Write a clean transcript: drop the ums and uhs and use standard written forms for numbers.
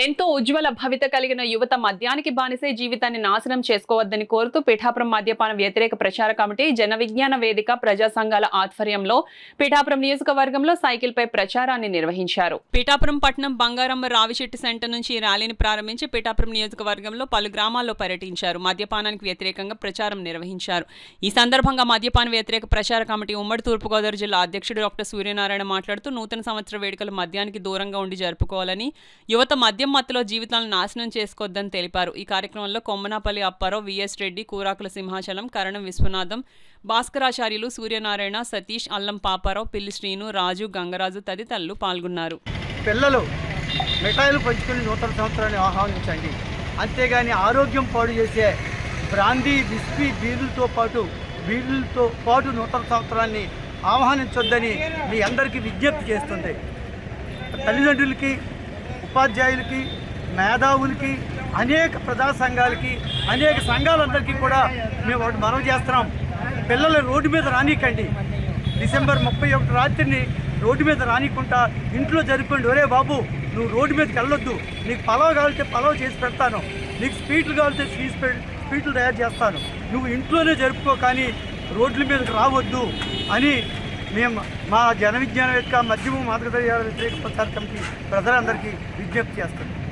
ఎంతో ఉజ్వల భవిత కలిగిన యువత మద్యానికి బానిసే జీవితాన్ని నాశనం చేసుకోవద్దని కోరుతూ పిఠాపురం మద్యపాన వ్యతిరేక ప్రచార కమిటీ జన విజ్ఞాన వేదిక ప్రజా సంఘాల ఆధ్వర్యంలో పిఠాపురం నియోజకవర్గంలో సైకిల్ పై ప్రచారాన్ని నిర్వహించారు. పిఠాపురం పట్టణం బంగారమ్మ రావిశెట్టి సెంటర్ నుంచి ర్యాలీని ప్రారంభించి పిఠాపురం నియోజకవర్గంలో పలు గ్రామాల్లో పర్యటించారు. మద్యపానానికి వ్యతిరేకంగా ప్రచారం నిర్వహించారు. ఈ సందర్భంగా మద్యపాన వ్యతిరేక ప్రచార కమిటీ ఉమ్మడి తూర్పుగోదావరి జిల్లా అధ్యక్షుడు డాక్టర్ సూర్యనారాయణ మాట్లాడుతూ నూతన సంవత్సర వేడుకలు మద్యానికి దూరంగా ఉండి జరుపుకోవాలని, యువత మద్యం మత్తులో జీవితాలను నాశనం చేసుకోవద్దని తెలిపారు. ఈ కార్యక్రమంలో కొమ్మనాపల్లి అప్పారావు, విఎస్ రెడ్డి, కూరాకుల సింహాచలం, కరణం విశ్వనాథం, భాస్కరాచార్యులు, సూర్యనారాయణ, సతీష్, అల్లం పాపారావు, పిల్లి శ్రీను, రాజు, గంగరాజు తదితరులు పాల్గొన్నారు. పిల్లలు మిఠాయిలు పంచుకుని నూతన సంవత్సరాన్ని ఆహ్వానించండి. అంతేగాని ఆరోగ్యం పాడు చేసే బ్రాందీ, విస్కీ, బీర్లతో పాటు నూతన సంవత్సరాన్ని ఆహ్వానించొద్దని మీ అందరికీ విజ్ఞప్తి చేస్తుంది. తల్లిదండ్రులకి, ఉపాధ్యాయులకి, మేధావులకి, అనేక ప్రజా సంఘాలకి, అనేక సంఘాలందరికీ కూడా మేము ఒకటి మనవి చేస్తున్నాం. పిల్లలు రోడ్డు మీద రానికండి. డిసెంబర్ 31 రాత్రిని రోడ్డు మీద రానికుంటా ఇంట్లో జరుపుకోండి. ఒరే బాబు, నువ్వు రోడ్డు మీదకి వెళ్ళొద్దు, నీకు పలావ్ కావాలంటే పలావ్ చేసి పెడతాను, నీకు స్వీట్లు కావాలంటే స్వీట్లు తయారు చేస్తాను, నువ్వు ఇంట్లోనే జరుపుకో, కానీ రోడ్ల మీదకి రావద్దు అని మేము మా జన విజ్ఞాన వేదిక మద్యము మాదక ద్రవ్యాల వ్యతిరేక ప్రచార కమిటీ ప్రజలందరికీ విజ్ఞప్తి చేస్తాం.